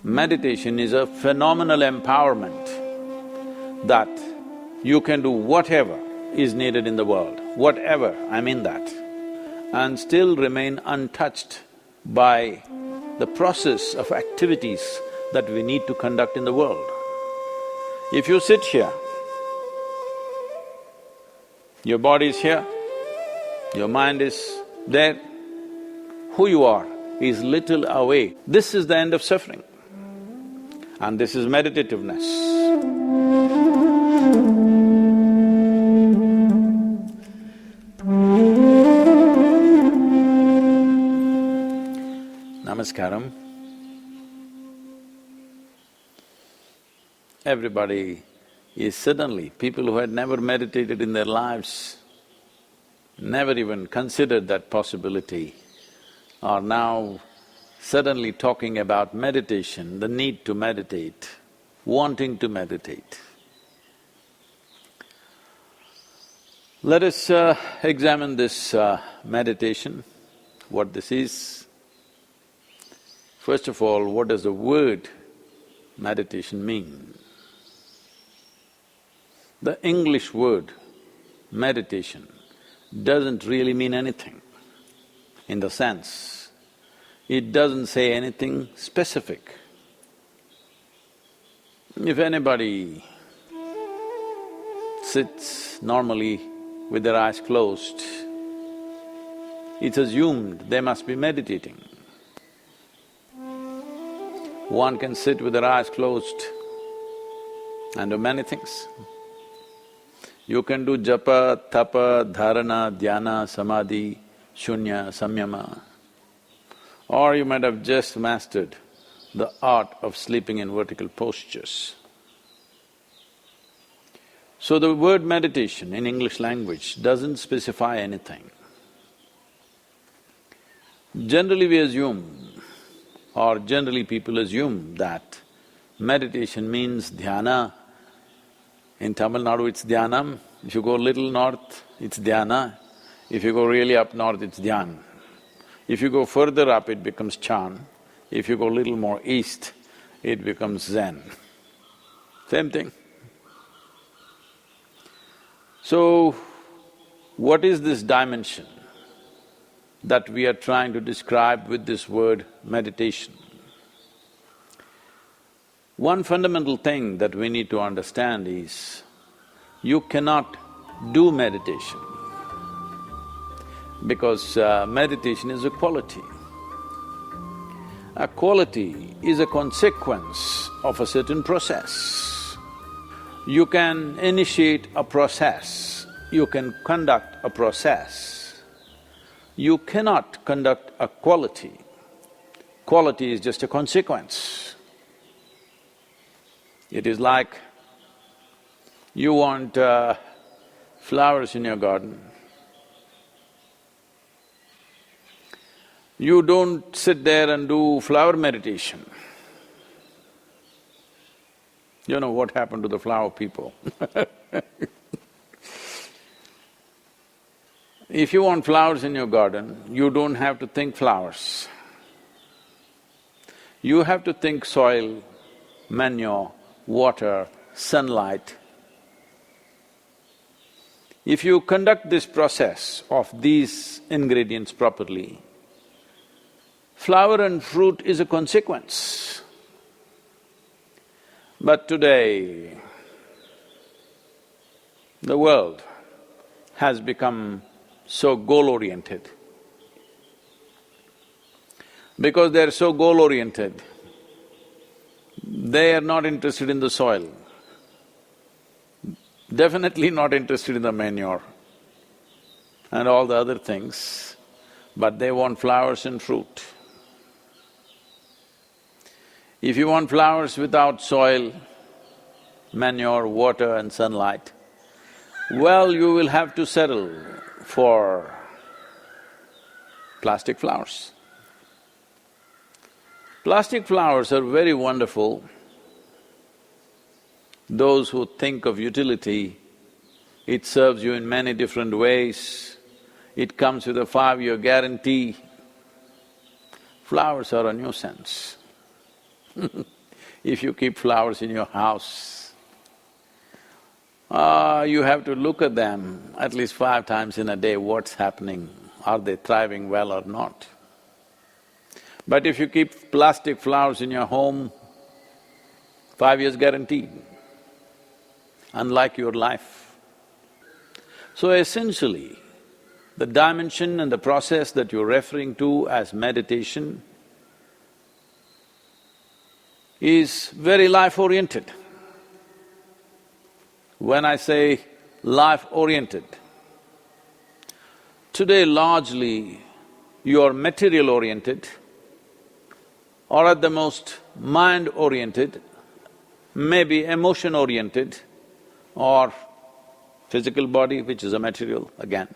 Meditation is a phenomenal empowerment that you can do whatever is needed in the world, whatever, I mean that, and still remain untouched by the process of activities that we need to conduct in the world. If you sit here, your body is here, your mind is there, who you are is little away. This is the end of suffering, and this is meditativeness. Namaskaram. Everybody is suddenly, people who had never meditated in their lives, never even considered that possibility, are now suddenly talking about meditation, the need to meditate, wanting to meditate. Let us examine this meditation, what this is. First of all, what does the word meditation mean? The English word meditation doesn't really mean anything, in the sense, it doesn't say anything specific. If anybody sits normally with their eyes closed, it's assumed they must be meditating. One can sit with their eyes closed and do many things. You can do japa, tapa, dharana, dhyana, samadhi, shunya, samyama, or you might have just mastered the art of sleeping in vertical postures. So the word meditation in English language doesn't specify anything. Generally we assume, or generally people assume that meditation means dhyana. In Tamil Nadu it's dhyanam, if you go little north it's dhyana, if you go really up north it's dhyan. If you go further up it becomes chan, if you go little more east it becomes zen. Same thing. So, what is this dimension that we are trying to describe with this word meditation? One fundamental thing that we need to understand is, you cannot do meditation because meditation is a quality. A quality is a consequence of a certain process. You can initiate a process, you can conduct a process. You cannot conduct a quality. Quality is just a consequence. It is like you want flowers in your garden. You don't sit there and do flower meditation. You know what happened to the flower people If you want flowers in your garden, you don't have to think flowers. You have to think soil, manure, water, sunlight. If you conduct this process of these ingredients properly, flower and fruit is a consequence. But today, the world has become so goal-oriented. Because they're so goal-oriented, they are not interested in the soil, definitely not interested in the manure and all the other things, but they want flowers and fruit. If you want flowers without soil, manure, water and sunlight, well, you will have to settle for plastic flowers. Plastic flowers are very wonderful. Those who think of utility, it serves you in many different ways, it comes with a 5-year guarantee. Flowers are a nuisance. If you keep flowers in your house, you have to look at them at least 5 times in a day, what's happening, are they thriving well or not? But if you keep plastic flowers in your home, 5 years guaranteed, unlike your life. So essentially, the dimension and the process that you're referring to as meditation is very life-oriented. When I say life-oriented, today largely you're material-oriented or at the most mind-oriented, maybe emotion-oriented or physical body, which is a material again.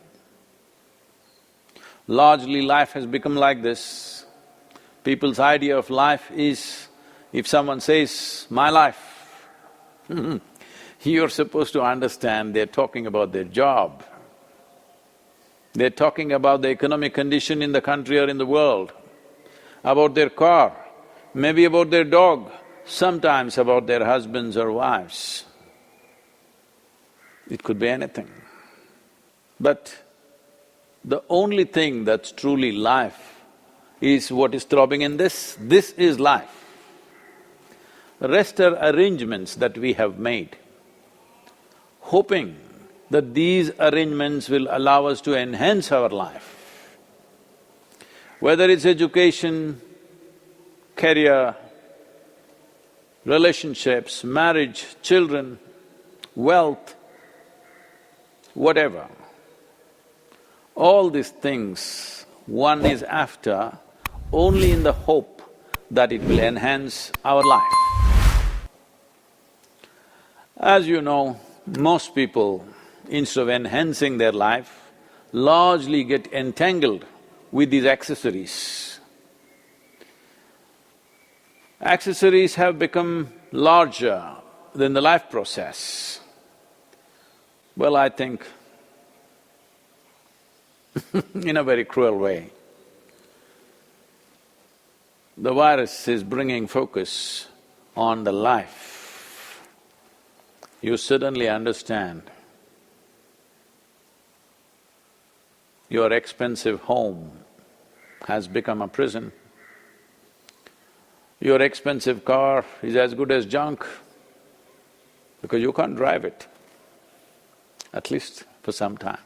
Largely life has become like this. People's idea of life is, if someone says, "my life," you're supposed to understand they're talking about their job. They're talking about the economic condition in the country or in the world, about their car, maybe about their dog, sometimes about their husbands or wives. It could be anything. But the only thing that's truly life is what is throbbing in this. This is life. The rest are arrangements that we have made, hoping that these arrangements will allow us to enhance our life. Whether it's education, career, relationships, marriage, children, wealth, whatever. All these things one is after only in the hope that it will enhance our life. As you know, most people, instead of enhancing their life, largely get entangled with these accessories. Accessories have become larger than the life process. Well, I think in a very cruel way. The virus is bringing focus on the life. You suddenly understand your expensive home has become a prison. Your expensive car is as good as junk because you can't drive it, at least for some time.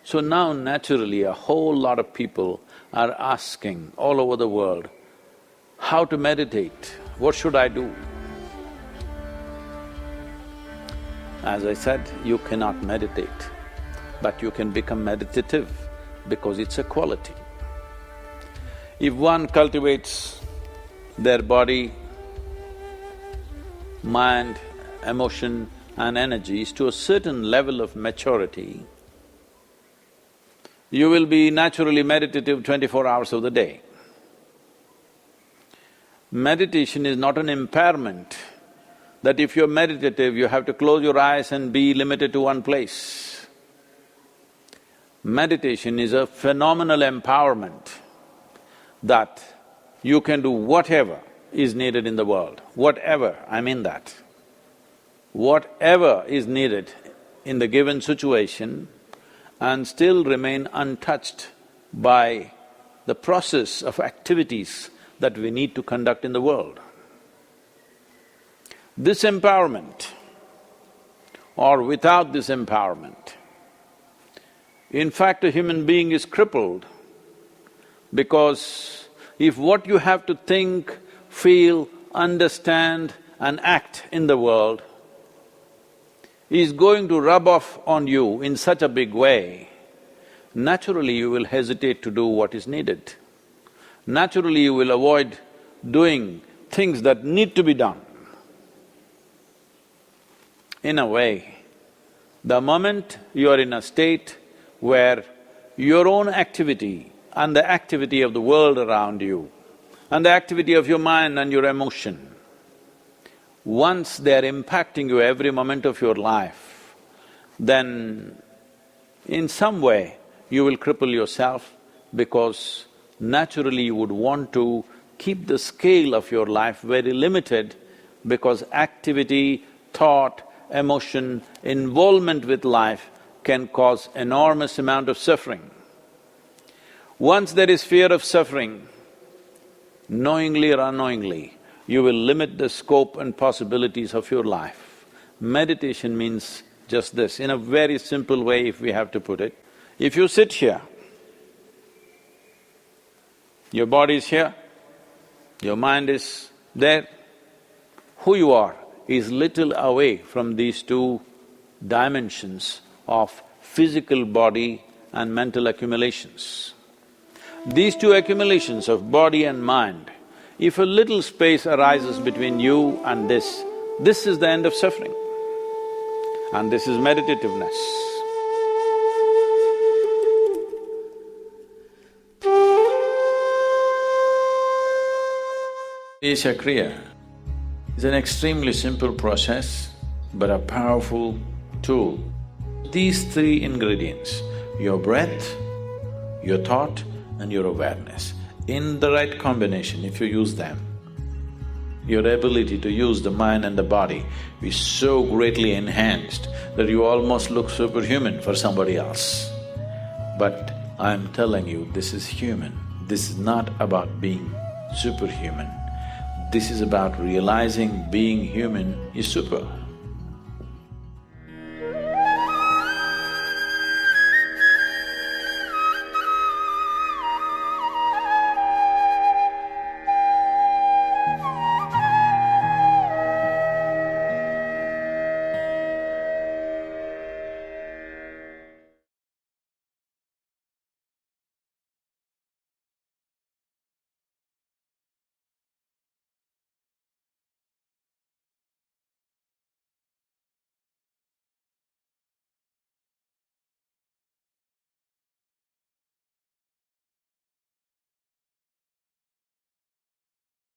So now naturally a whole lot of people are asking all over the world, how to meditate, what should I do? As I said, you cannot meditate, but you can become meditative because it's a quality. If one cultivates their body, mind, emotion and energies to a certain level of maturity, you will be naturally meditative 24 hours of the day. Meditation is not an impairment, that if you're meditative, you have to close your eyes and be limited to one place. Meditation is a phenomenal empowerment that you can do whatever is needed in the world, whatever, I mean that. Whatever is needed in the given situation and still remain untouched by the process of activities that we need to conduct in the world. This empowerment or without this empowerment, in fact a human being is crippled because if what you have to think, feel, understand and act in the world is going to rub off on you in such a big way, naturally you will hesitate to do what is needed. Naturally you will avoid doing things that need to be done. In a way, the moment you are in a state where your own activity and the activity of the world around you and the activity of your mind and your emotion, once they are impacting you every moment of your life, then in some way you will cripple yourself because naturally you would want to keep the scale of your life very limited because activity, thought, emotion, involvement with life can cause enormous amount of suffering. Once there is fear of suffering, knowingly or unknowingly, you will limit the scope and possibilities of your life. Meditation means just this, in a very simple way if we have to put it. If you sit here, your body is here, your mind is there, who you are is little away from these two dimensions of physical body and mental accumulations. These two accumulations of body and mind, if a little space arises between you and this is the end of suffering. And this is meditativeness. Isha Kriya is an extremely simple process but a powerful tool. These three ingredients, your breath, your thought and your awareness, in the right combination, if you use them, your ability to use the mind and the body is so greatly enhanced that you almost look superhuman for somebody else. But I'm telling you, this is human. This is not about being superhuman. This is about realizing being human is super.